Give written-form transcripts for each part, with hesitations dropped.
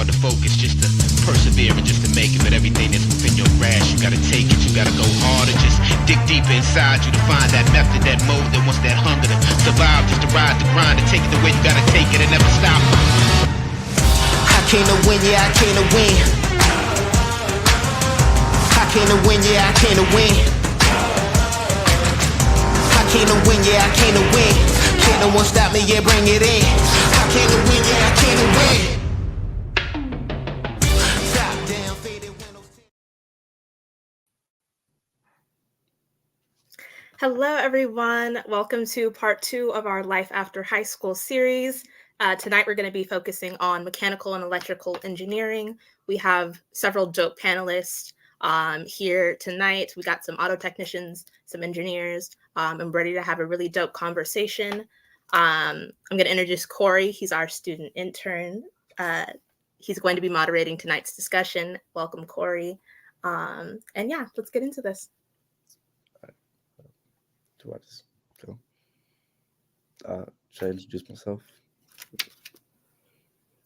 hard to focus, just to persevere and just to make it. But everything that's within your grasp, you gotta take it, you gotta go hard and just dig deeper inside you to find that method, that mode that wants that hunger to survive, just to ride the grind, to take it the way you gotta take it and never stop. I came to win, yeah, I came to win. I came to win, yeah, I came to win. I came to win, yeah, I came to win. Can't no one stop me, yeah, bring it in. I came to win, yeah, I came to win. Top down, faded windows. Hello, everyone. Welcome to part 2 of our Life After High School series. Tonight, we're going to be focusing on mechanical and electrical engineering. We have several dope panelists here tonight. We got some auto technicians, some engineers. I'm ready to have a really dope conversation. I'm going to introduce Corey. He's our student intern. He's going to be moderating tonight's discussion. Welcome, Corey. And yeah, let's get into this. Do I just go? Should I introduce myself?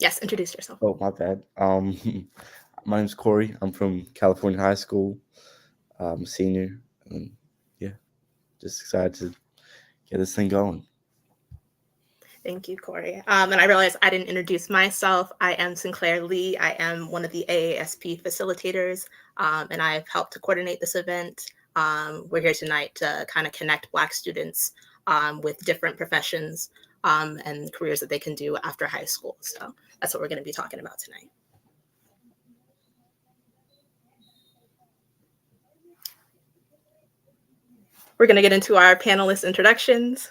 Yes, introduce yourself. Oh, my bad. My name's Corey. I'm from California High School. I'm a senior. And yeah, just excited to get this thing going. Thank you, Corey. And I realized I didn't introduce myself. I am Sinclair Lee. I am one of the AASP facilitators, and I've helped to coordinate this event. We're here tonight to kind of connect Black students with different professions and careers that they can do after high school. So that's what we're going to be talking about tonight. We're going to get into our panelist introductions.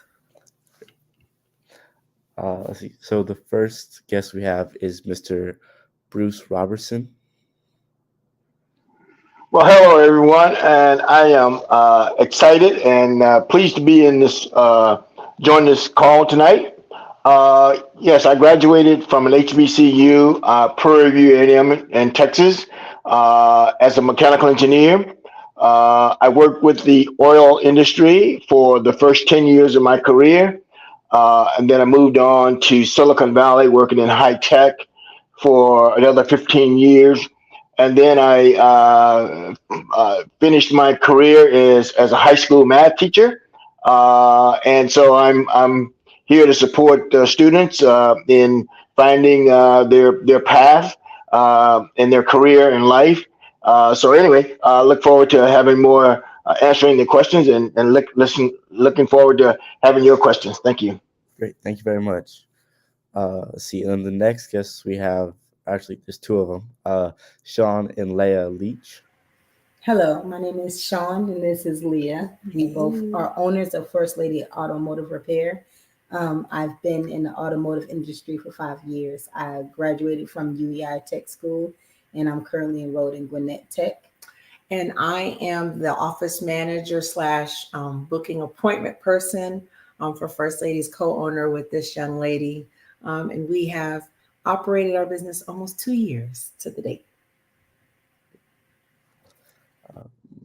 Let's see. So the first guest we have is Mr. Bruce Robertson. Well, hello, everyone, and I am excited and pleased to be in this, join this call tonight. Yes, I graduated from an HBCU, Prairie View A&M in Texas, as a mechanical engineer. I worked with the oil industry for the first 10 years of my career, and then I moved on to Silicon Valley, working in high tech for another 15 years. and then I finished my career as a high school math teacher. And so I'm here to support students in finding their path in their career in life. So anyway, look forward to having more answering the questions and looking forward to having your questions. Thank you. Great. Thank you very much. Let's see. And then the next guests we have, actually, there's two of them, Sean and Leah Leach. Hello, my name is Sean and this is Leah. We both are owners of First Lady Automotive Repair. I've been in the automotive industry for 5 years. I graduated from UEI Tech School and I'm currently enrolled in Gwinnett Tech. And I am the office manager slash booking appointment person for First Lady's co-owner with this young lady. And we have operated our business almost 2 years to the date.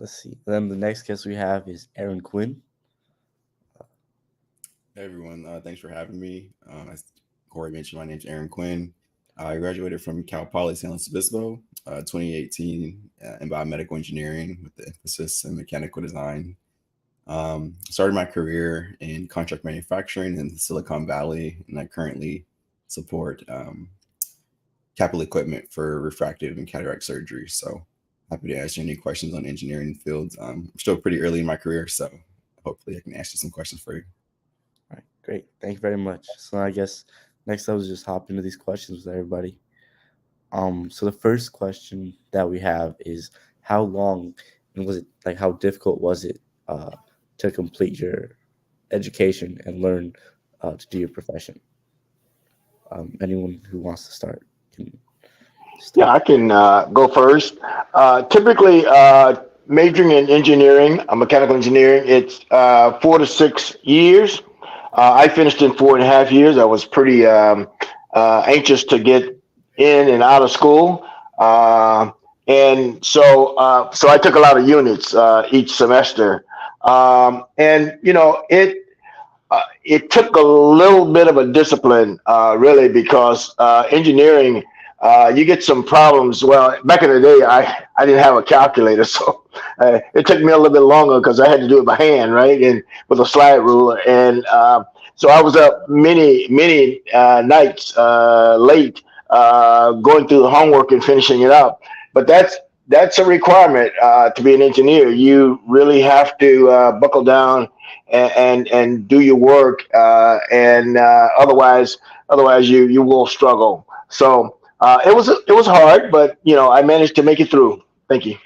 Let's see. Then the next guest we have is Aaron Quinn. Hey everyone, thanks for having me. As Corey mentioned, my name's Aaron Quinn. I graduated from Cal Poly San Luis Obispo 2018 in biomedical engineering with the emphasis in mechanical design. Started my career in contract manufacturing in Silicon Valley, and I currently support capital equipment for refractive and cataract surgery. So happy to answer any questions on engineering fields. I'm still pretty early in my career, so hopefully I can answer some questions for you. All right, great. Thank you very much. So I guess next up is just hop into these questions with everybody. So the first question that we have is, how long and was it, like, how difficult was it to complete your education and learn to do your profession? Anyone who wants to start can start. Yeah, I can go first. Typically, majoring in engineering, mechanical engineering, it's 4 to 6 years. I finished in 4.5 years. I was pretty anxious to get in and out of school, and so I took a lot of units each semester, and it took a little bit of a discipline, really, because engineering, you get some problems. Well, back in the day, I didn't have a calculator, so it took me a little bit longer because I had to do it by hand, right, and with a slide ruler. And so I was up many nights late going through the homework and finishing it up. But that's a requirement to be an engineer. You really have to buckle down and do your work, and otherwise you will struggle. So it was hard, but I managed to make it through. Thank you.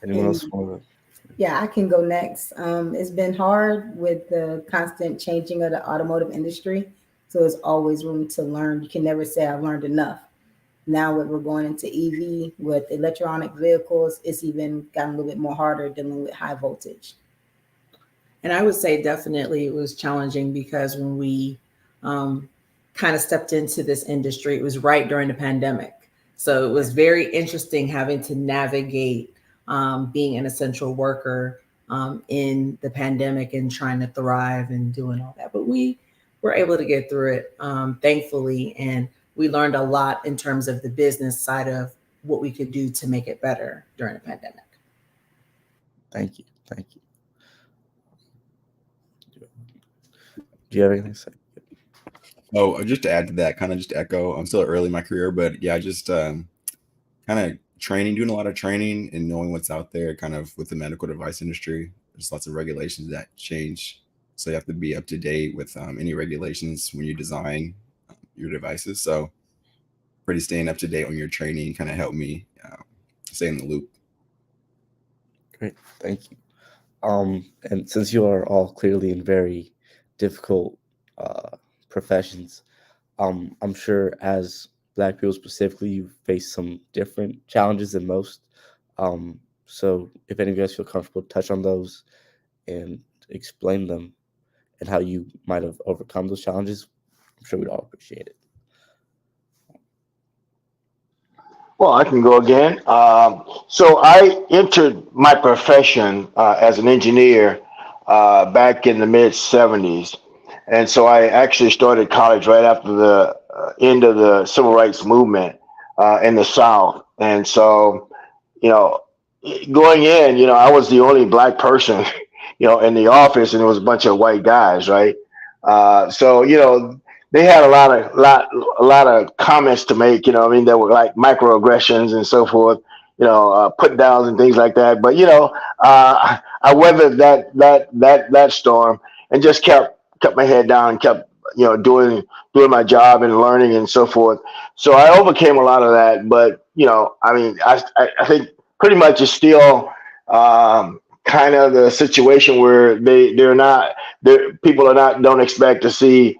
Anyone else want to? Yeah, I can go next. It's been hard with the constant changing of the automotive industry. So there's always room to learn. You can never say I've learned enough. Now that we're going into EV with electronic vehicles, it's even gotten a little bit more harder dealing with high voltage. And I would say definitely it was challenging because when we kind of stepped into this industry, it was right during the pandemic. So it was very interesting having to navigate being an essential worker in the pandemic and trying to thrive and doing all that. But we were able to get through it, thankfully. And we learned a lot in terms of the business side of what we could do to make it better during the pandemic. Thank you. Do you have anything to say? Oh, just to add to that, kind of just to echo, I'm still early in my career, but yeah, just kind of doing a lot of training and knowing what's out there kind of with the medical device industry. There's lots of regulations that change. So you have to be up to date with any regulations when you design your devices. So pretty staying up to date on your training kind of helped me stay in the loop. Great. Thank you. And since you are all clearly in very difficult professions, I'm sure as Black people specifically, you face some different challenges than most. So if any of you guys feel comfortable, touch on those and explain them and how you might have overcome those challenges, I'm sure we'd all appreciate it. Well, I can go again. So I entered my profession as an engineer back in the mid 70s. And so I actually started college right after the end of the civil rights movement in the South, and so you know, going in, I was the only black person, in the office, and it was a bunch of white guys, right? So they had a lot of comments to make, I mean, that were like microaggressions and so forth, put downs and things like that. But I weathered that storm and just kept my head down and kept doing my job and learning and so forth. So I overcame a lot of that. But I mean, I think pretty much it's still kind of the situation where people are not don't expect to see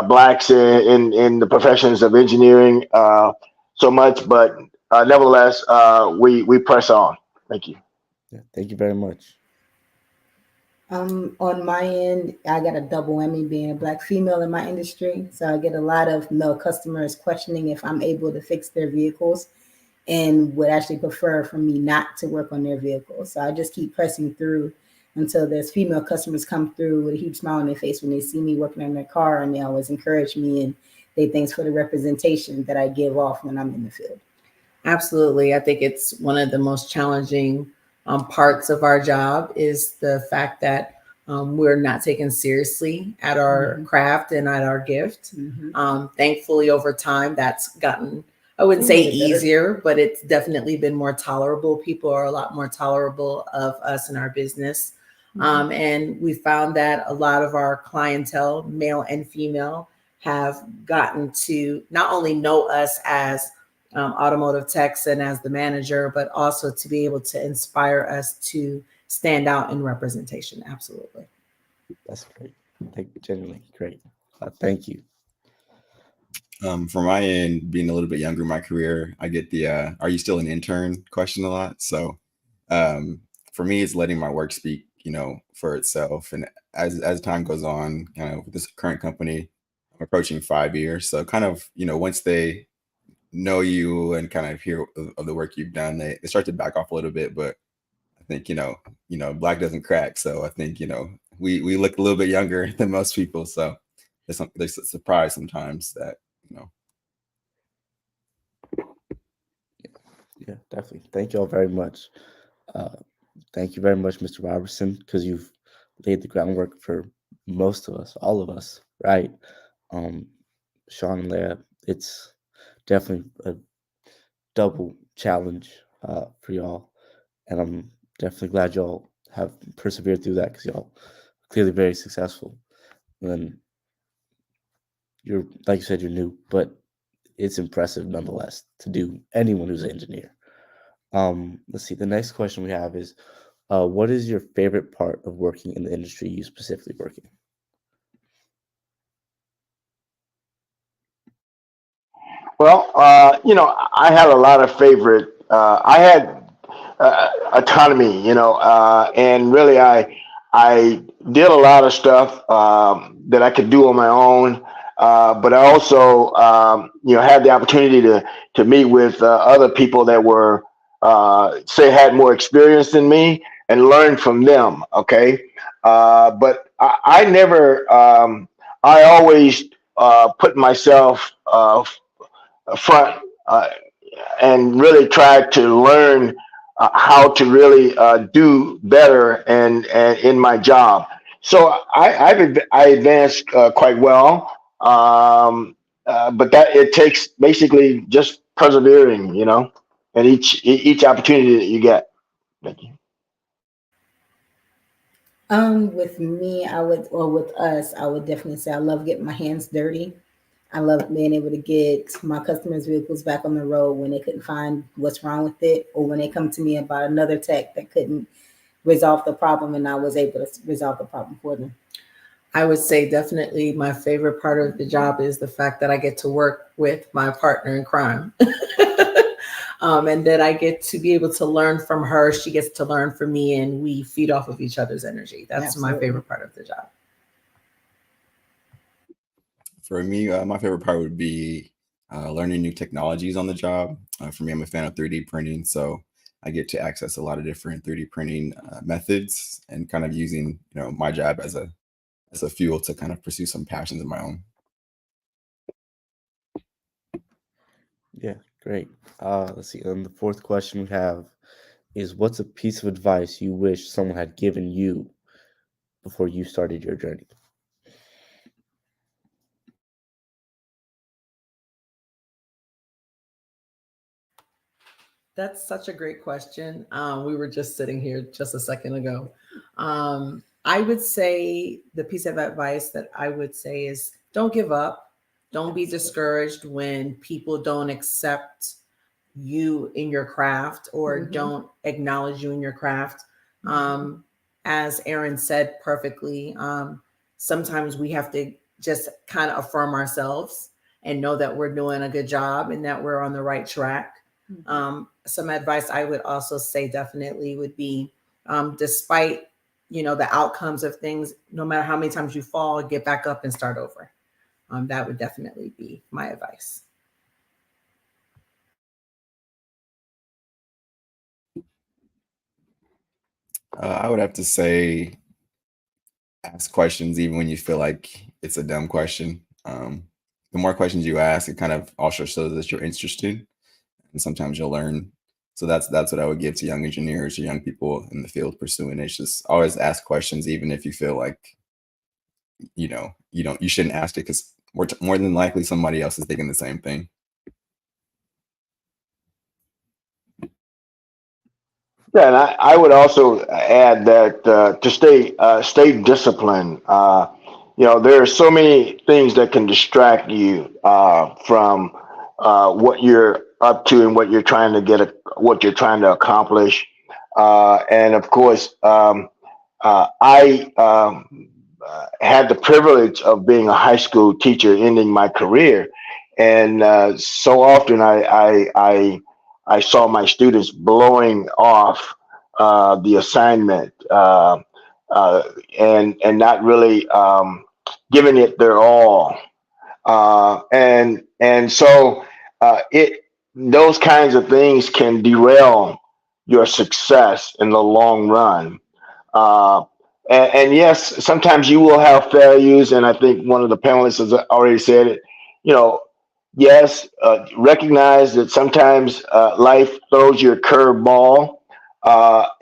blacks in the professions of engineering so much, but nevertheless, we press on. Thank you. Yeah, thank you very much. On my end, I got a double whammy being a black female in my industry. So I get a lot of male customers questioning if I'm able to fix their vehicles and would actually prefer for me not to work on their vehicles. So I just keep pressing through until there's female customers come through with a huge smile on their face when they see me working on their car, and they always encourage me and they thanks for the representation that I give off when I'm in the field. Absolutely. I think it's one of the most challenging parts of our job is the fact that we're not taken seriously at our craft and at our gift. Thankfully, over time, that's gotten, I wouldn't say easier, but it's definitely been more tolerable. People are a lot more tolerable of us and our business. And we found that a lot of our clientele, male and female, have gotten to not only know us as automotive techs and as the manager, but also to be able to inspire us to stand out in representation. Absolutely. That's great. Genuinely great. Thank you. From my end, being a little bit younger in my career, I get the "Are you still an intern?" question a lot. So for me, it's letting my work speak, for itself. And as time goes on, with this current company, I'm approaching 5 years. So kind of, once they know you and kind of hear of the work you've done, they start to back off a little bit. But I think, black doesn't crack. So I think, we look a little bit younger than most people. So there's a surprise sometimes that, Yeah, definitely. Thank you all very much. Thank you very much, Mr. Robertson, because you've laid the groundwork for most of us, all of us, right? Sean and Leah, it's definitely a double challenge for y'all, and I'm definitely glad y'all have persevered through that because y'all are clearly very successful. And you're, like you said, you're new, but it's impressive nonetheless to do anyone who's an engineer. Let's see. The next question we have is, what is your favorite part of working in the industry you specifically work in? Well, I had a lot of favorite. I had autonomy, and really, I did a lot of stuff that I could do on my own. But I also, had the opportunity to meet with other people that were, say, had more experience than me and learn from them. Okay, but I never. I always put myself front and really tried to learn how to really do better and in my job. So I advanced quite well, but that it takes basically just persevering, and each opportunity that you get. Thank you. With me, with us, I would definitely say I love getting my hands dirty. I love being able to get my customers' vehicles back on the road when they couldn't find what's wrong with it, or when they come to me about another tech that couldn't resolve the problem and I was able to resolve the problem for them. I would say definitely my favorite part of the job is the fact that I get to work with my partner in crime. And that I get to be able to learn from her. She gets to learn from me, and we feed off of each other's energy. That's Absolutely. my favorite part of the job. For me, my favorite part would be learning new technologies on the job. For me, I'm a fan of 3D printing, so I get to access a lot of different 3D printing methods and kind of using, my job as a fuel to kind of pursue some passions of my own. Yeah, great. Let's see. And the fourth question we have is, what's a piece of advice you wish someone had given you before you started your journey? That's such a great question. We were just sitting here just a second ago. I would say the piece of advice that I would say is don't give up. Don't be discouraged when people don't accept you in your craft or don't acknowledge you in your craft. As Aaron said perfectly, sometimes we have to just kind of affirm ourselves and know that we're doing a good job and that we're on the right track. Some advice I would also say definitely would be, despite the outcomes of things, no matter how many times you fall, get back up and start over. That would definitely be my advice. I would have to say ask questions even when you feel like it's a dumb question. The more questions you ask, it kind of also shows that you're interested, and sometimes you'll learn. So that's what I would give to young engineers or young people in the field pursuing it. It's just always ask questions, even if you feel like you shouldn't ask it, because more than likely somebody else is thinking the same thing. Yeah, and I would also add that to stay disciplined. There are so many things that can distract you from what you're up to and what you're trying to what you're trying to accomplish. And of course, I had the privilege of being a high school teacher, ending my career, and so often I saw my students blowing off the assignment and not really giving it their all, and so it those kinds of things can derail your success in the long run. Uh, and yes, sometimes you will have failures, and I think one of the panelists has already said it. You know, yes, recognize that sometimes life throws you a curveball,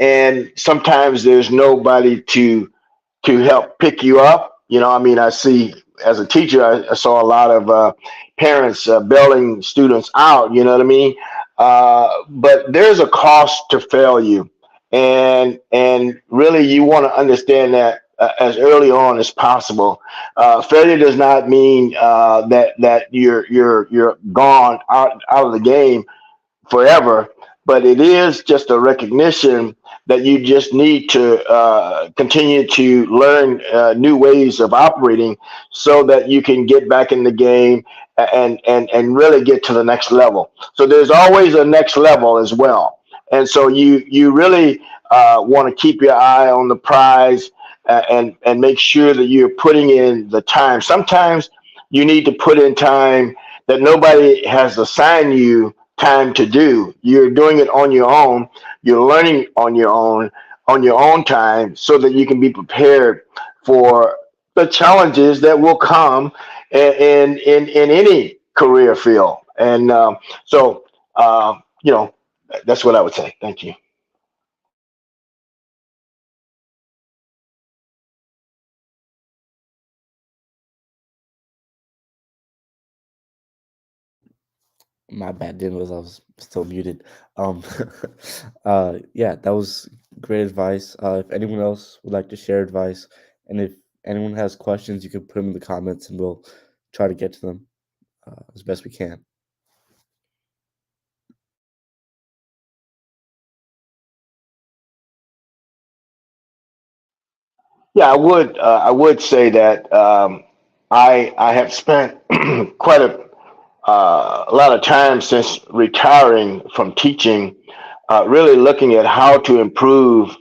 and sometimes there's nobody to help pick you up. I mean, I see as a teacher, I saw a lot of parents bailing students out. You know what I mean? But there's a cost to failure, and really, you want to understand that as early on as possible. Failure does not mean that you're gone out of the game forever, but it is just a recognition that you just need to continue to learn new ways of operating so that you can get back in the game and really get to the next level. So there's always a next level as well. And so you really want to keep your eye on the prize and make sure that you're putting in the time. Sometimes you need to put in time that nobody has assigned you time to do. You're doing it on your own. You're learning on your own time, so that you can be prepared for the challenges that will come in any career field. And so, that's what I would say. Thank you. My bad, didn't realize I was still muted. Um, yeah, that was great advice. If anyone else would like to share advice, and if anyone has questions, you can put them in the comments, and we'll try to get to them as best we can. Yeah, I would say that I have spent quite a lot of time since retiring from teaching, really looking at how to improve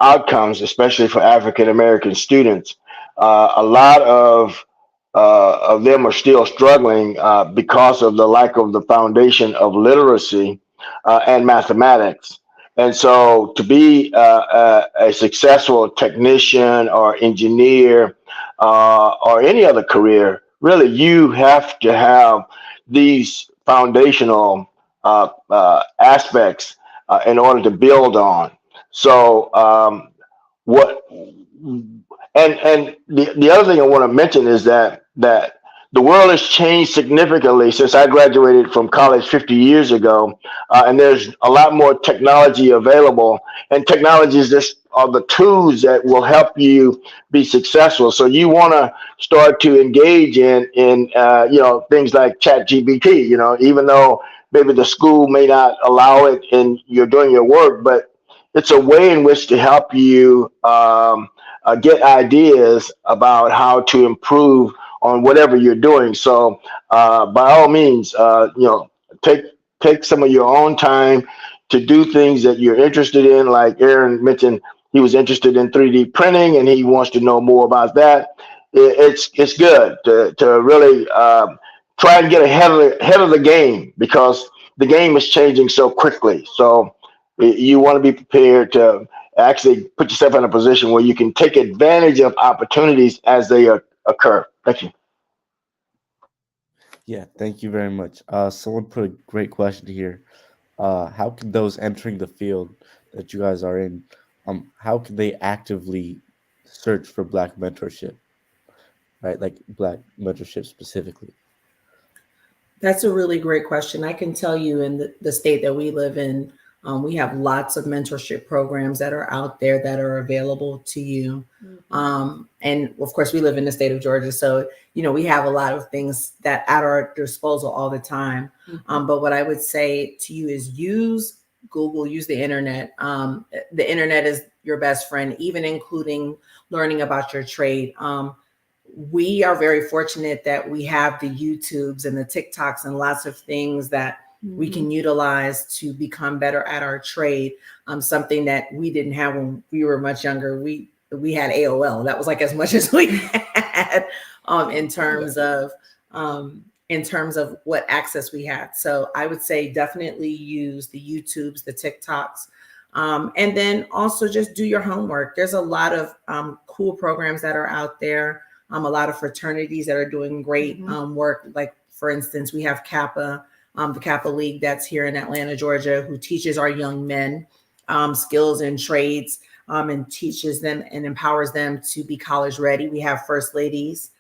outcomes, especially for African American students. A lot of them are still struggling because of the lack of the foundation of literacy and mathematics. And so, to be a successful technician or engineer or any other career, really, you have to have these foundational aspects in order to build on. So what and the other thing I want to mention is that the world has changed significantly since I graduated from college 50 years ago, and there's a lot more technology available. And technology is just are the tools that will help you be successful. So you want to start to engage in things like Chat GPT. Even though maybe the school may not allow it, and you're doing your work, but it's a way in which to help you get ideas about how to improve on whatever you're doing. So by all means, take take some of your own time to do things that you're interested in. Like Aaron mentioned, he was interested in 3D printing, and he wants to know more about that. It's good to really try and get ahead of the game, because the game is changing so quickly. So you want to be prepared to actually put yourself in a position where you can take advantage of opportunities as they occur. Thank you. Yeah, thank you very much. Someone put a great question here. How can those entering the field that you guys are in, how can they actively search for Black mentorship, right? Like Black mentorship specifically. That's a really great question. I can tell you in the state that we live in, we have lots of mentorship programs that are out there that are available to you. And of course, we live in the state of Georgia. So, we have a lot of things that at our disposal all the time. But what I would say to you is use Google, use the internet. The internet is your best friend, even including learning about your trade. We are very fortunate that we have the YouTubes and the TikToks and lots of things that we can utilize to become better at our trade. Something that we didn't have when we were much younger. We had AOL. That was like as much as we had in terms of what access we had. So I would say definitely use the YouTubes, the TikToks, and then also just do your homework. There's a lot of cool programs that are out there. A lot of fraternities that are doing great work. Like, for instance, we have Kappa, the Kappa League that's here in Atlanta, Georgia, who teaches our young men skills and trades and teaches them and empowers them to be college ready. We have First Ladies,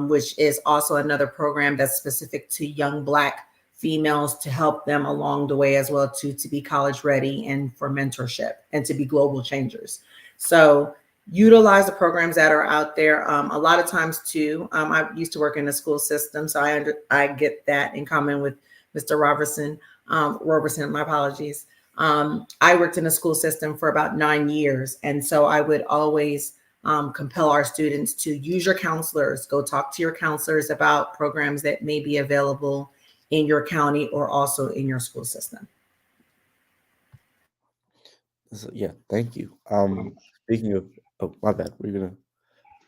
which is also another program that's specific to young Black females to help them along the way as well to be college ready and for mentorship and to be global changers. So utilize the programs that are out there. A lot of times too, I used to work in the school system, so I get that in common with Mr. Robertson, my apologies. I worked in the school system for about 9 years. And so I would always compel our students to use your counselors, go talk to your counselors about programs that may be available in your county or also in your school system. So, yeah, thank you. Speaking of, oh, my bad. We're gonna.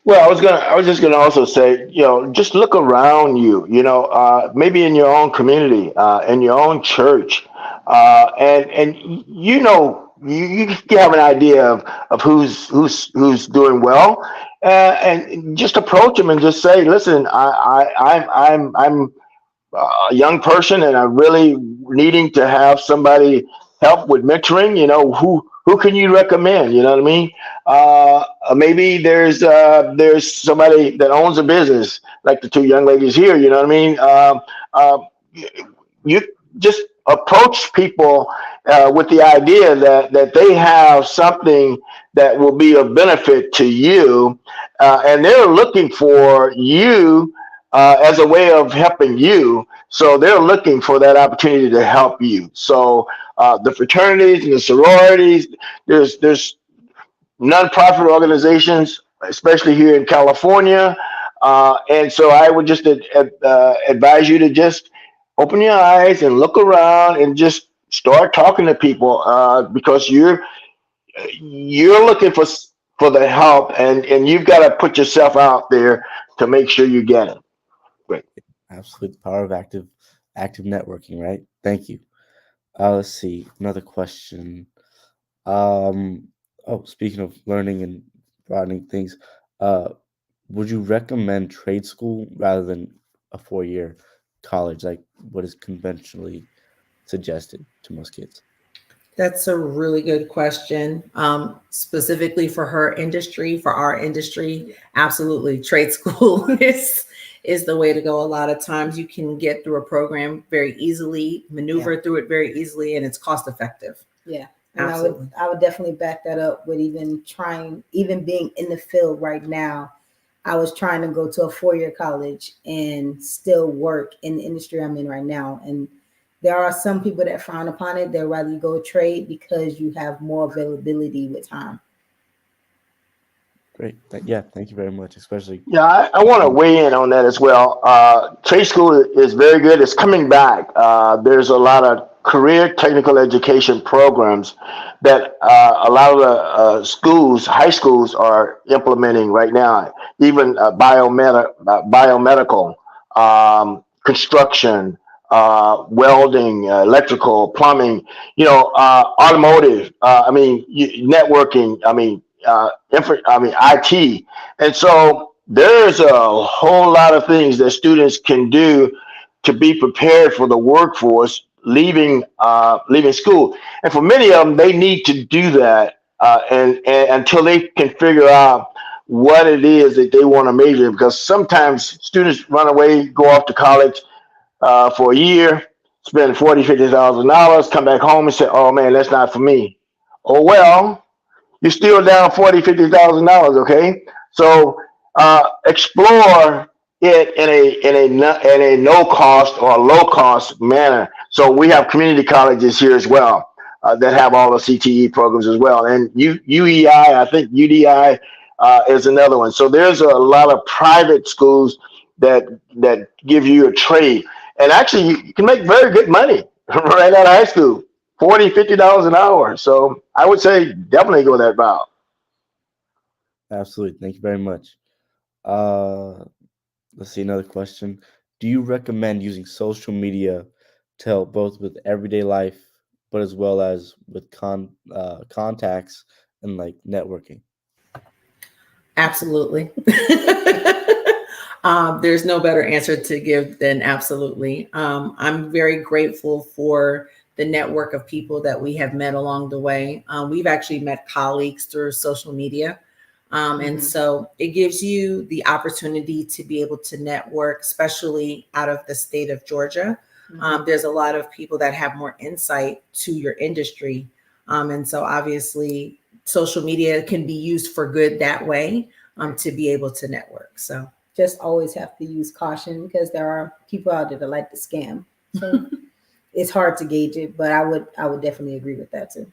Well, I was just gonna also say, just look around you, maybe in your own community, in your own church, and you have an idea of who's doing well, and just approach them and just say, listen, I'm a young person, and I'm really needing to have somebody help with mentoring. Who can you recommend? You know what I mean? Maybe there's somebody that owns a business, like the two young ladies here. You know what I mean? You just approach people with the idea that they have something that will be of benefit to you, and they're looking for you as a way of helping you. So they're looking for that opportunity to help you. So the fraternities and the sororities, there's nonprofit organizations, especially here in California. And so I would just advise you to just open your eyes and look around and just start talking to people, because you're looking for the help, and you've got to put yourself out there to make sure you get it. Great. Absolute power of active networking, right? Thank you. Let's see. Another question. Speaking of learning and broadening things, would you recommend trade school rather than a 4-year college, like what is conventionally suggested to most kids? That's a really good question. Specifically for her industry, for our industry, absolutely. Trade school is the way to go. A lot of times you can get through a program very easily, maneuver through it very easily, and it's cost effective. Yeah. And Absolutely. I would definitely back that up with even being in the field right now. I was trying to go to a 4-year college and still work in the industry I'm in right now. And there are some people that frown upon it. They'd rather you go trade because you have more availability with time. Great. Yeah, thank you very much, especially. Yeah, I want to weigh in on that as well. Trade school is very good. It's coming back. There's a lot of career technical education programs that a lot of the schools, high schools, are implementing right now. Even biomedical, construction, welding, electrical, plumbing. Automotive. Networking. IT. And so there's a whole lot of things that students can do to be prepared for the workforce leaving school. And for many of them, they need to do that and until they can figure out what it is that they want to major in. Because sometimes students run away, go off to college for a year, spend $40,000, $50,000, come back home and say, "Oh man, that's not for me." Oh well, you're still down $40,000, $50,000. Okay, so explore it in a no cost or a low cost manner. So we have community colleges here as well that have all the CTE programs as well, and UEI, I think UDI is another one. So there's a lot of private schools that give you a trade, and actually you can make very good money right out of high school. $40, $50 an hour. So I would say definitely go that route. Absolutely. Thank you very much. Uh, let's see another question. Do you recommend using social media to help both with everyday life, but as well as with contacts and like networking? Absolutely. There's no better answer to give than absolutely. I'm very grateful for the network of people that we have met along the way. We've actually met colleagues through social media. And so it gives you the opportunity to be able to network, especially out of the state of Georgia. There's a lot of people that have more insight to your industry. And so obviously social media can be used for good that way to be able to network. So just always have to use caution because there are people out there that like to scam. So it's hard to gauge it, but I would definitely agree with that too.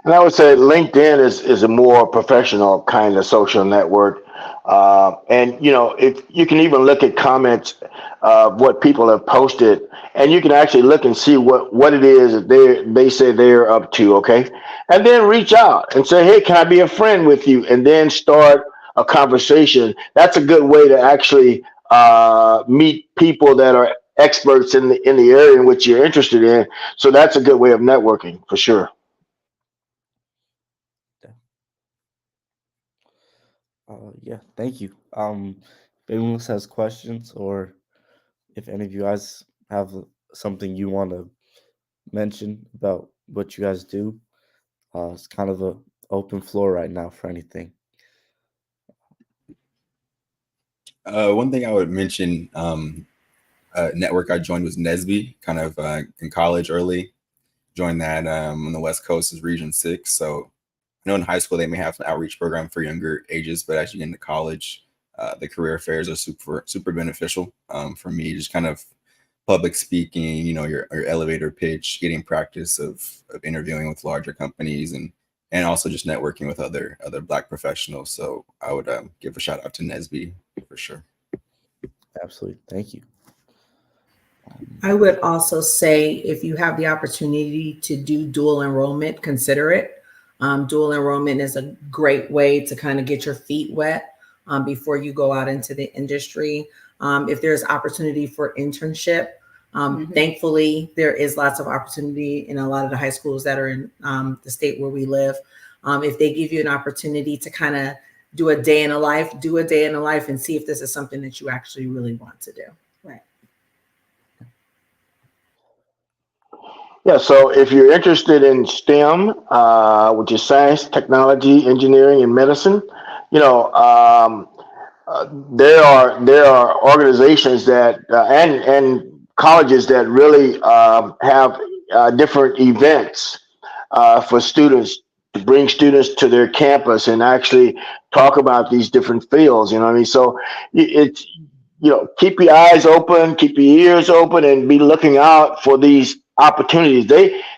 And I would say LinkedIn is a more professional kind of social network. And if you can even look at comments of what people have posted, and you can actually look and see what it is that they say they're up to. Okay, and then reach out and say, "Hey, can I be a friend with you?" And then start a conversation. That's a good way to actually meet people that are experts in the area in which you're interested in. So that's a good way of networking for sure. Yeah, thank you. If anyone else has questions, or if any of you guys have something you want to mention about what you guys do, it's kind of a open floor right now for anything. One thing I would mention, network I joined was NSBE, kind of in college early. Joined that on the West Coast is Region 6. So I know in high school they may have an outreach program for younger ages, but as you get into college, the career fairs are super beneficial for me. Just kind of public speaking, your elevator pitch, getting practice of interviewing with larger companies, and also just networking with other Black professionals. So I would give a shout out to NSBE for sure. Absolutely, thank you. I would also say if you have the opportunity to do dual enrollment, consider it. Dual enrollment is a great way to kind of get your feet wet before you go out into the industry. If there's opportunity for internship, thankfully, there is lots of opportunity in a lot of the high schools that are in the state where we live. If they give you an opportunity to kind of do a day in a life, and see if this is something that you actually really want to do. Right. Yeah, so if you're interested in STEM, which is science, technology, engineering, and medicine, you know, there are organizations that and colleges that really have different events for students to bring students to their campus and actually talk about these different fields. You know what I mean? So it's, keep your eyes open, keep your ears open, and be looking out for these opportunities.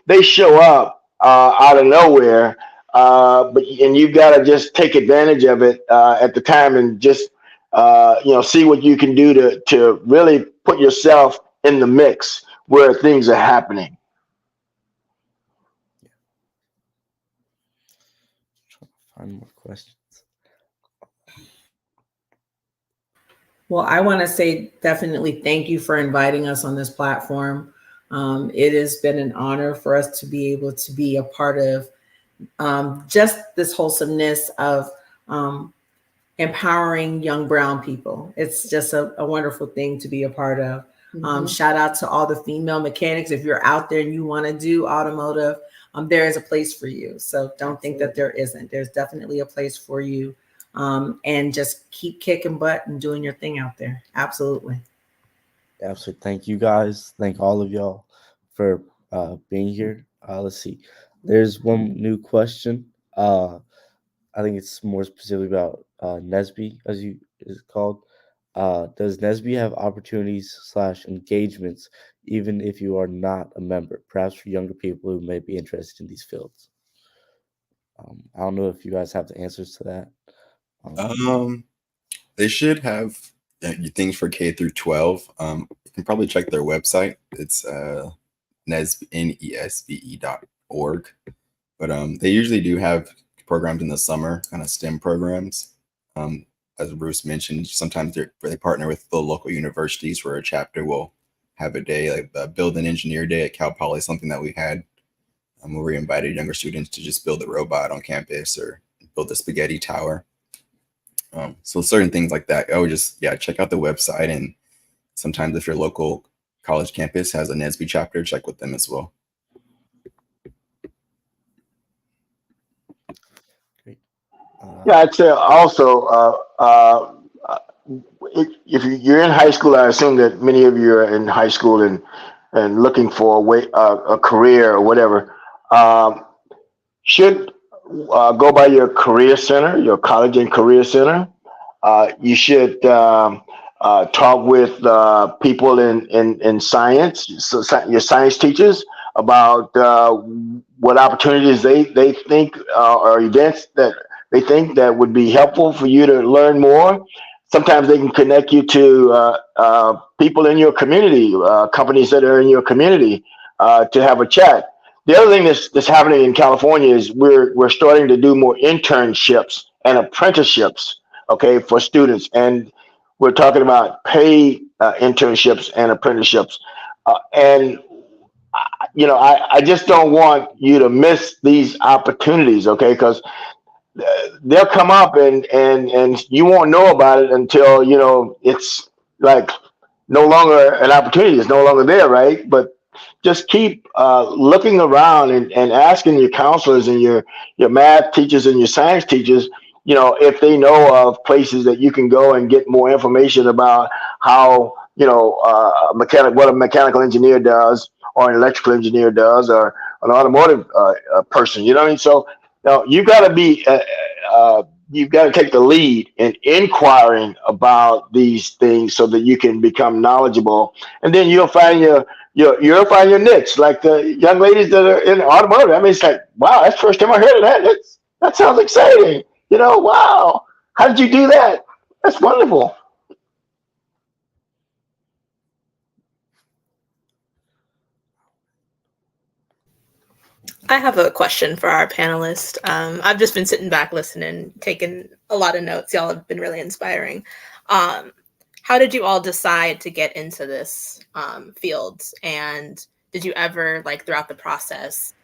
They show up out of nowhere, and you've got to just take advantage of it at the time, and just see what you can do to really put yourself in the mix where things are happening. Trying to find more questions. Well, I want to say definitely thank you for inviting us on this platform. It has been an honor for us to be able to be a part of just this wholesomeness of empowering young brown people. It's just a wonderful thing to be a part of. Shout out to all the female mechanics. If you're out there and you want to do automotive, there is a place for you. So don't think that there isn't. There's definitely a place for you. And just keep kicking butt and doing your thing out there. Absolutely. Absolutely. Thank you guys. Thank all of y'all for being here. Let's see. There's one new question. I think it's more specifically about NSBE, as you is called. Does NSBE have opportunities / engagements, even if you are not a member, perhaps for younger people who may be interested in these fields? I don't know if you guys have the answers to that. They should have things for K through 12. You can probably check their website. It's nesbe.org. But they usually do have programs in the summer, kind of STEM programs. As Bruce mentioned, sometimes they partner with the local universities where a chapter will have a day, like the Build an Engineer Day at Cal Poly, something that we had, where we invited younger students to just build a robot on campus or build a spaghetti tower. So certain things like that. I would just, check out the website. And sometimes if your local college campus has a NSBE chapter, check with them as well. Great. Yeah, I'd say also, if you're in high school, I assume that many of you are in high school and looking for a career or whatever, should go by your career center, your college and career center. You should talk with people in science, so your science teachers, about what opportunities they think or events that they think that would be helpful for you to learn more. Sometimes they can connect you to people in your community, companies that are in your community, to have a chat. The other thing that's happening in California is we're starting to do more internships and apprenticeships, okay, for students, and we're talking about paid internships and apprenticeships, and I just don't want you to miss these opportunities, okay, because they'll come up and you won't know about it until it's like no longer an opportunity, it's no longer there, right? But just keep looking around and asking your counselors and your math teachers and your science teachers, if they know of places that you can go and get more information about how, what a mechanical engineer does, or an electrical engineer does, or an automotive person. You know what I mean? So you've got to you've got to take the lead in inquiring about these things so that you can become knowledgeable, and then you'll find you'll find your niche. Like the young ladies that are in automotive. I mean, it's like, wow, that's the first time I heard of that. That sounds exciting. Wow, how did you do that? That's wonderful. I have a question for our panelists. I've just been sitting back listening, taking a lot of notes. Y'all have been really inspiring. How did you all decide to get into this field? And did you ever, throughout the process,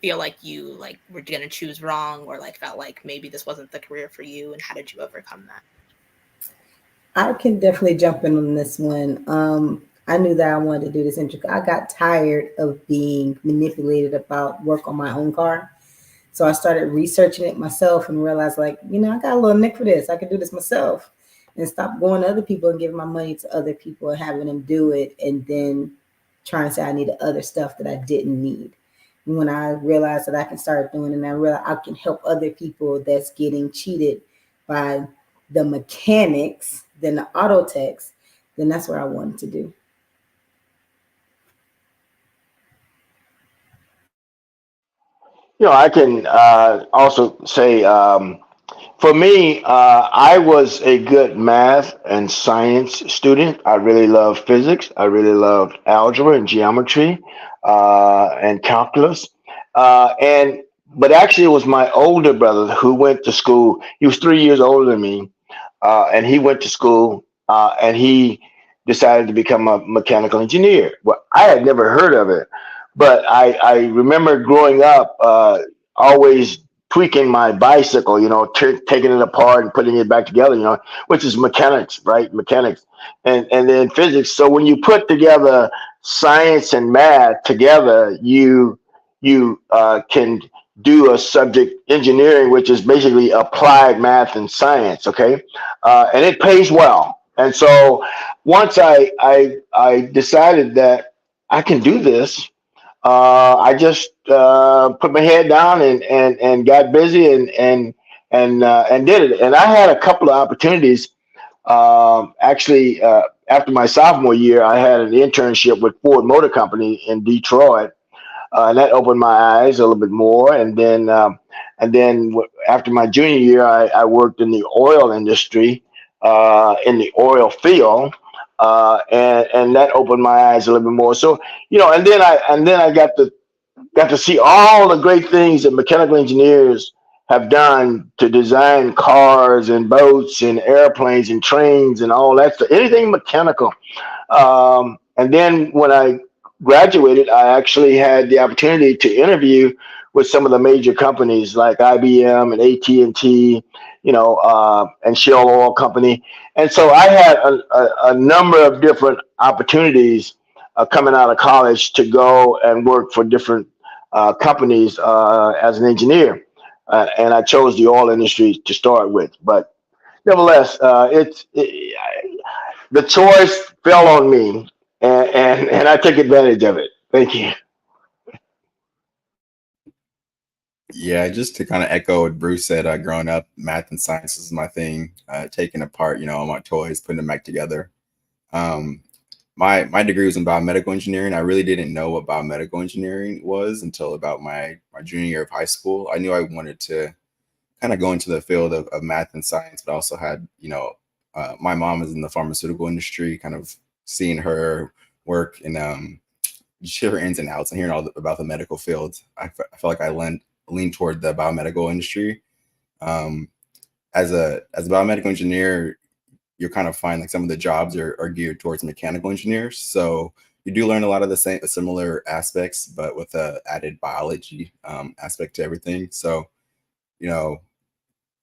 feel like you like were going to choose wrong, or like felt like maybe this wasn't the career for you, and how did you overcome that? I can definitely jump in on this one. I knew that I wanted to do this intro. I got tired of being manipulated about work on my own car. So I started researching it myself and realized, like, I got a little nick for this. I could do this myself, and stop going to other people and giving my money to other people and having them do it, and then trying to say I needed other stuff that I didn't need. And when I realized that I can start doing it, and I realized I can help other people that's getting cheated by the mechanics than the auto techs, then that's what I wanted to do. I can also say, for me, I was a good math and science student. I really loved physics. I really loved algebra and geometry and calculus. And but actually, it was my older brother who went to school. He was 3 years older than me, and he went to school and he decided to become a mechanical engineer. Well, I had never heard of it, but I remember growing up always tweaking my bicycle, taking it apart and putting it back together, which is mechanics, right? Mechanics and then physics. So when you put together science and math together, you can do a subject engineering, which is basically applied math and science. Okay, and it pays well. And so once I decided that I can do this, I just put my head down and got busy and did it. And I had a couple of opportunities. Actually, after my sophomore year, I had an internship with Ford Motor Company in Detroit, and that opened my eyes a little bit more. And then after my junior year, I worked in the oil industry, in the oil field, and that opened my eyes a little bit more. So and then I got to see all the great things that mechanical engineers have done to design cars and boats and airplanes and trains and all that stuff. Anything mechanical. And then when I graduated, I actually had the opportunity to interview with some of the major companies like IBM and AT&T, and Shell Oil Company. And so I had a number of different opportunities coming out of college to go and work for different companies as an engineer. And I chose the oil industry to start with. But nevertheless, the choice fell on me, and I took advantage of it. Thank you. Yeah, just to kind of echo what Bruce said, growing up, math and science is my thing. Taking apart, all my toys, putting them back together. Um, my degree was in biomedical engineering. I really didn't know what biomedical engineering was until about my junior year of high school. I knew I wanted to kind of go into the field of math and science, but I also had, my mom is in the pharmaceutical industry, kind of seeing her work and just hear her ins and outs and hearing about the medical field. I felt like I leaned toward the biomedical industry. Um, as a biomedical engineer, you kind of find like some of the jobs are geared towards mechanical engineers. So you do learn a lot of the similar aspects, but with a added biology aspect to everything. So,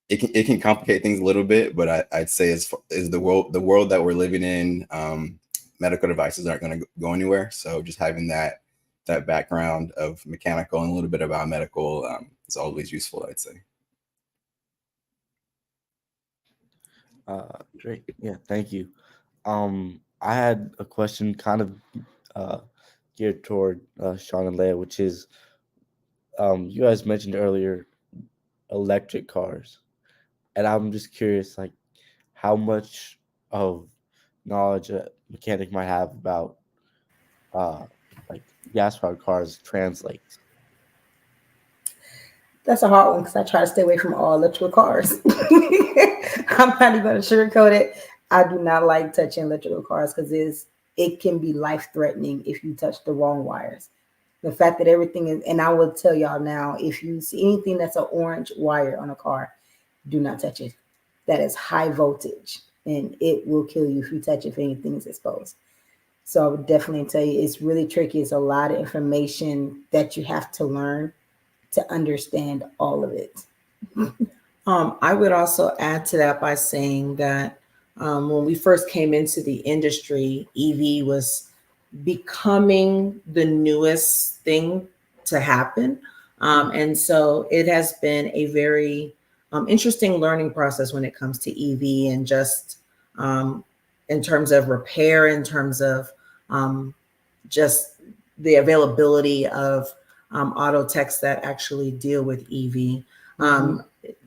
it can complicate things a little bit, but I'd say is the world that we're living in, medical devices aren't going to go anywhere. So just having that background of mechanical and a little bit of biomedical is always useful, I'd say. Great. Yeah, thank you. I had a question kind of geared toward Sean and Leia, which is you guys mentioned earlier electric cars, and I'm just curious, like, how much of knowledge a mechanic might have about uh, like gas-powered cars translates. That's a hard one because I try to stay away from all electrical cars. I'm not even going to sugarcoat it. I do not like touching electrical cars because it can be life threatening if you touch the wrong wires. The fact that everything is, and I will tell y'all now, if you see anything that's an orange wire on a car, do not touch it. That is high voltage and it will kill you if you touch it, if anything is exposed. So I would definitely tell you it's really tricky. It's a lot of information that you have to learn to understand all of it. I would also add to that by saying that when we first came into the industry, EV was becoming the newest thing to happen. And so it has been a very interesting learning process when it comes to EV, and just in terms of repair, in terms of just the availability of auto techs that actually deal with EV.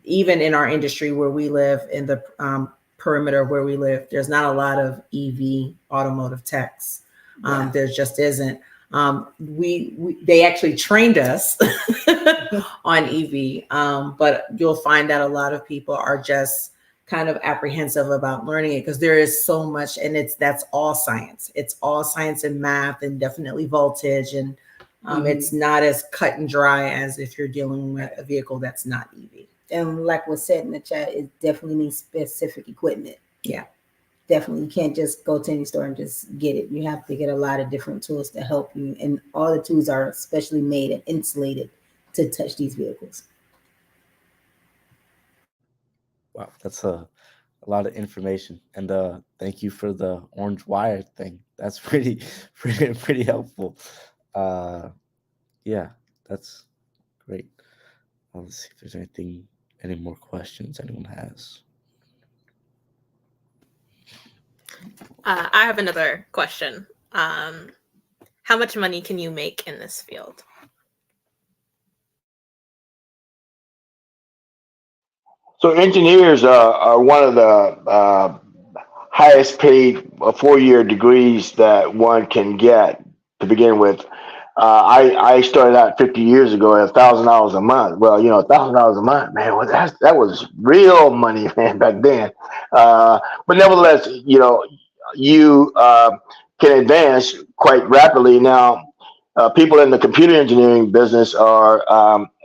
Even in our industry where we live, in the perimeter where we live, there's not a lot of EV automotive techs. There just isn't. They actually trained us on EV, but you'll find that a lot of people are just kind of apprehensive about learning it, because there is so much, and that's all science. It's all science and math, and definitely voltage, and it's not as cut and dry as if you're dealing with a vehicle that's not EV. And like was said in the chat, it definitely needs specific equipment. Yeah. Definitely, you can't just go to any store and just get it. You have to get a lot of different tools to help you, and all the tools are specially made and insulated to touch these vehicles. Wow, that's a lot of information, and thank you for the orange wire thing. That's pretty helpful. Yeah, that's great. Let's see if there's any more questions anyone has. I have another question. How much money can you make in this field? So engineers are one of the highest paid 4-year degrees that one can get to begin with. I started out 50 years ago at $1,000 a month. Well, $1,000 a month, man, that was real money, man, back then. But nevertheless, you can advance quite rapidly now. People in the computer engineering business are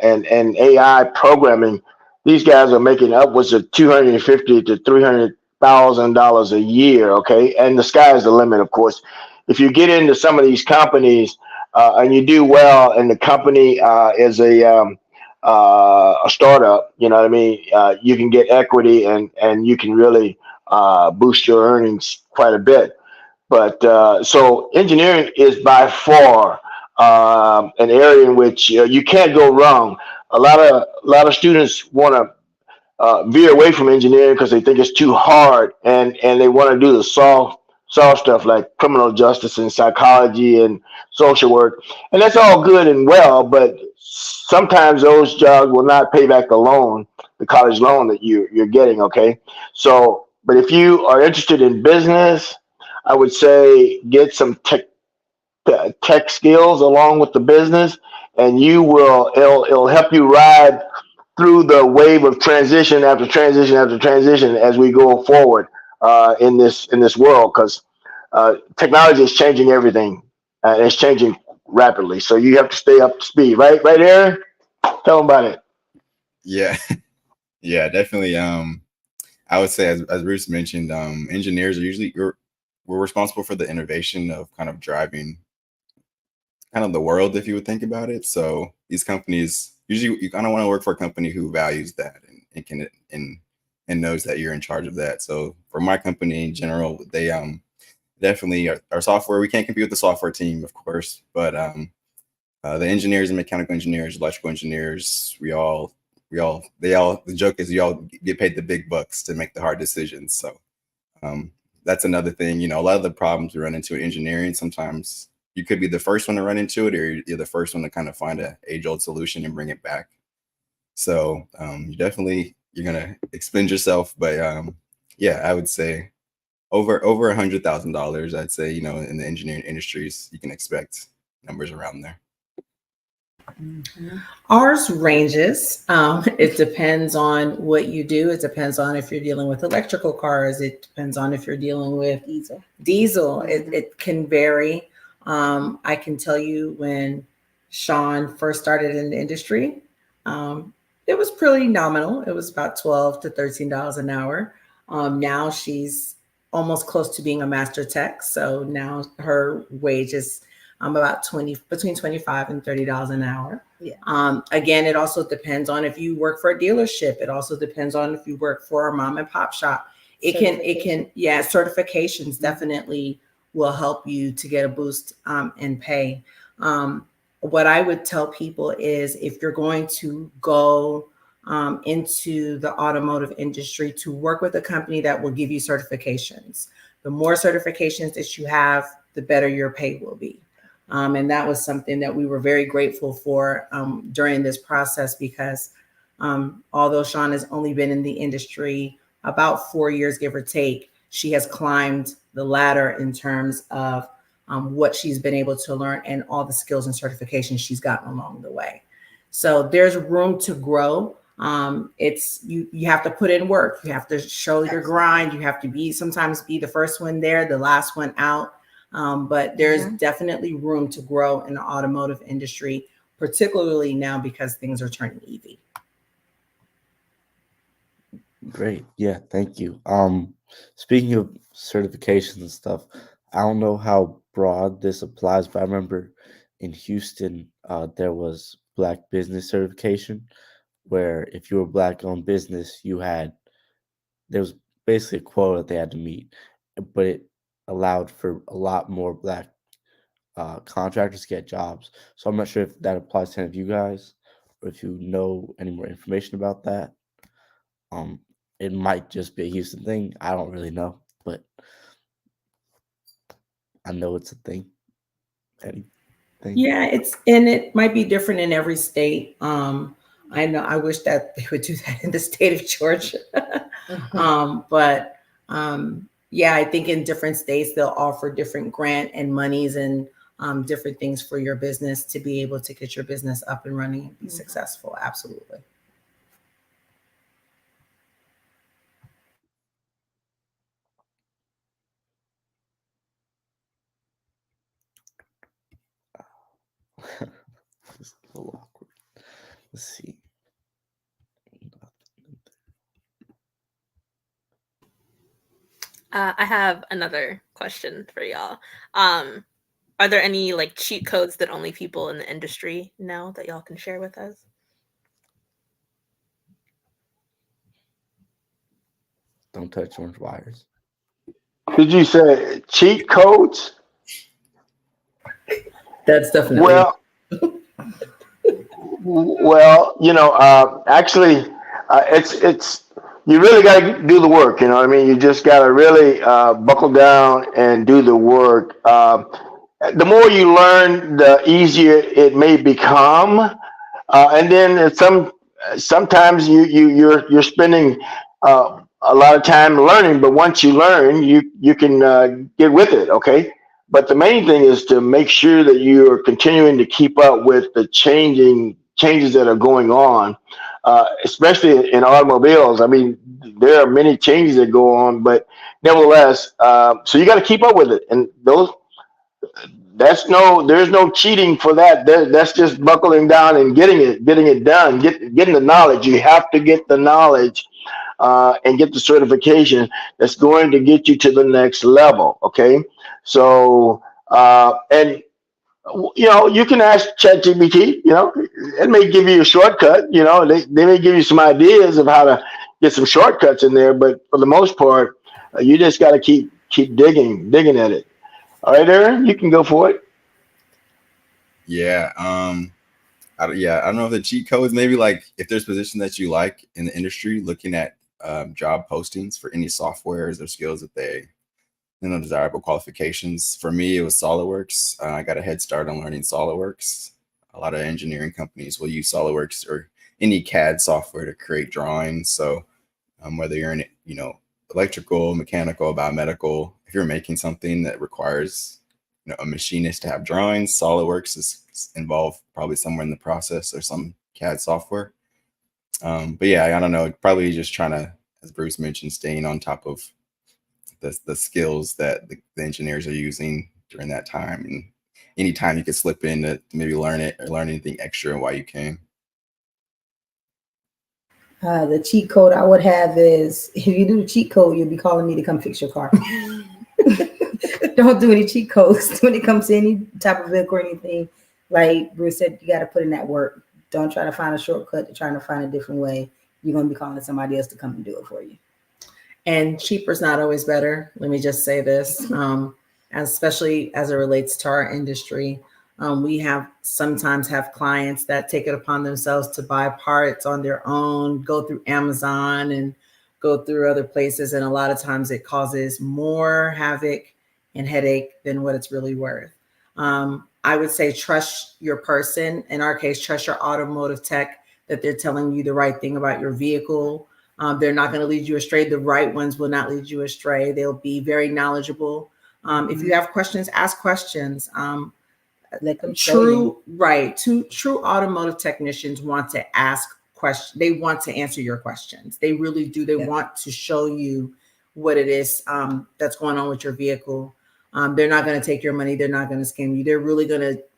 and AI programming. These guys are making upwards of $250,000 to $300,000 a year. Okay, and the sky is the limit, of course. If you get into some of these companies and you do well, and the company is a startup, you know what I mean? You can get equity, and you can really boost your earnings quite a bit. But so engineering is by far an area in which you can't go wrong. A lot of students want to veer away from engineering because they think it's too hard, and they want to do the soft stuff like criminal justice and psychology and social work, and that's all good and well. But sometimes those jobs will not pay back the college loan that you're getting. Okay, so but if you are interested in business, I would say get some tech skills along with the business, and it'll help you ride through the wave of transition after transition after transition as we go forward in this world, because technology is changing everything. It's changing rapidly, so you have to stay up to speed. Right, Aaron? Tell them about it. Yeah, yeah, definitely. I would say, as Bruce mentioned, engineers are usually we're responsible for the innovation of kind of driving kind of the world, if you would think about it. So these companies, usually you kind of want to work for a company who values that and can and knows that you're in charge of that. So for my company in general, they definitely our software. We can't compete with the software team, of course, but the engineers and mechanical engineers, electrical engineers, the joke is you all get paid the big bucks to make the hard decisions. So that's another thing. A lot of the problems we run into in engineering, sometimes you could be the first one to run into it, or you're the first one to kind of find an age-old solution and bring it back. So you're gonna expend yourself, but yeah, I would say over $100,000. I'd say in the engineering industries, you can expect numbers around there. Ours ranges. It depends on what you do. It depends on if you're dealing with electrical cars. It depends on if you're dealing with diesel. It can vary. I can tell you when Sean first started in the industry, it was pretty nominal. It was about $12 to $13 an hour. Now she's almost close to being a master tech. So now her wage is about between $25 and $30 an hour. Yeah. Again, it also depends on if you work for a dealership. It also depends on if you work for a mom and pop shop. Certifications definitely will help you to get a boost in pay. What I would tell people is if you're going to go into the automotive industry, to work with a company that will give you certifications. The more certifications that you have, the better your pay will be. And that was something that we were very grateful for during this process, because although Sean has only been in the industry about 4 years, give or take, she has climbed the ladder in terms of what she's been able to learn and all the skills and certifications she's gotten along the way. So there's room to grow. It's you have to put in work. You have to show your grind. You have to sometimes be the first one there, the last one out. But there's definitely room to grow in the automotive industry, particularly now because things are turning EV. Great. Yeah, thank you. Speaking of certifications and stuff, I don't know how broad this applies, but I remember in Houston, there was Black business certification, where if you were Black owned business, there was basically a quota that they had to meet, but it allowed for a lot more Black contractors to get jobs. So I'm not sure if that applies to any of you guys, or if you know any more information about that. It might just be a Houston thing. I don't really know, but I know it's a thing. Anything? Yeah, it might be different in every state. I know I wish that they would do that in the state of Georgia. But yeah, I think in different states they'll offer different grant and monies and different things for your business to be able to get your business up and running and be successful. Absolutely. It's a little awkward. Let's see. I have another question for y'all. Are there any like cheat codes that only people in the industry know that y'all can share with us? Don't touch orange wires. Did you say cheat codes? That's definitely Well, actually, it's you really got to do the work. You know what I mean? You just got to really buckle down and do the work. The more you learn, the easier it may become. And then sometimes you're spending a lot of time learning, but once you learn, you can get with it. Okay. But the main thing is to make sure that you are continuing to keep up with the changes that are going on, especially in automobiles. I mean, there are many changes that go on, but nevertheless, so you got to keep up with it. And there's no cheating for that. That's just buckling down and getting it done, getting the knowledge. You have to get the knowledge and get the certification that's going to get you to the next level. Okay, so and you can ask ChatGPT. It may give you a shortcut. They may give you some ideas of how to get some shortcuts in there, but for the most part, you just got to keep digging at it. All right, Aaron, you can go for it. Yeah. I don't know if the cheat codes, maybe like if there's position that you like in the industry, looking at job postings for any softwares or skills that they desirable qualifications. For me, it was SolidWorks. I got a head start on learning SolidWorks. A lot of engineering companies will use SolidWorks or any CAD software to create drawings. So whether you're in electrical, mechanical, biomedical, if you're making something that requires a machinist to have drawings, SolidWorks is involved probably somewhere in the process or some CAD software. But yeah, I don't know, probably just trying to, as Bruce mentioned, staying on top of the skills that the engineers are using during that time. And anytime you could slip in to maybe learn it or learn anything extra while you can. The cheat code I would have is, if you do the cheat code, you'll be calling me to come fix your car. don't do any cheat codes when it comes to any type of vehicle or anything. Like Bruce said, you got to put in that work. Don't try to find a shortcut to trying to find a different way. You're going to be calling somebody else to come and do it for you. And cheaper is not always better. Let me just say this, especially as it relates to our industry. We sometimes have clients that take it upon themselves to buy parts on their own, go through Amazon and go through other places. And a lot of times it causes more havoc and headache than what it's really worth. I would say trust your person. In our case, trust your automotive tech that they're telling you the right thing about your vehicle. They're not going to lead you astray. The right ones will not lead you astray. They'll be very knowledgeable. If you have questions, ask questions. Let them True automotive technicians want to ask questions. They want to answer your questions. They really do. They want to show you what it is that's going on with your vehicle. They're not going to take your money. They're not going to scam you.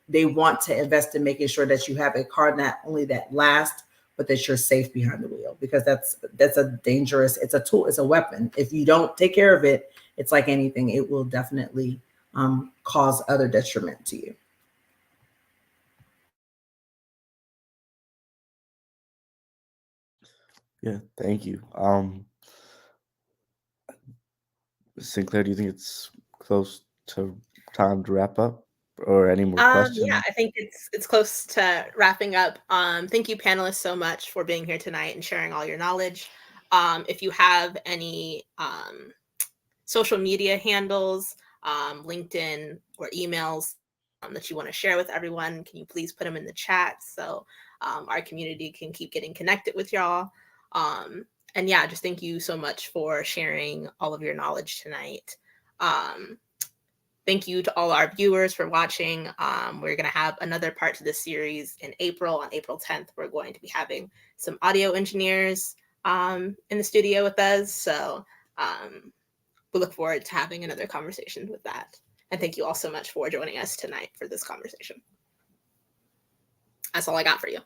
They want to invest in making sure that you have a car not only that lasts, but that you're safe behind the wheel, because that's it's a tool, it's a weapon. If you don't take care of it, it's like anything, it will definitely cause other detriment to you. Yeah, thank you. Sinclair, do you think it's close to time to wrap up, or any more questions? Yeah, I think it's close to wrapping up. Thank you, panelists, so much for being here tonight and sharing all your knowledge. If you have any social media handles, LinkedIn or emails that you want to share with everyone, can you please put them in the chat so our community can keep getting connected with y'all? And yeah, just thank you so much for sharing all of your knowledge tonight. Thank you to all our viewers for watching. We're going to have another part to this series in April. On April 10th, we're going to be having some audio engineers in the studio with us. So we look forward to having another conversation with that. And thank you all so much for joining us tonight for this conversation. That's all I got for you.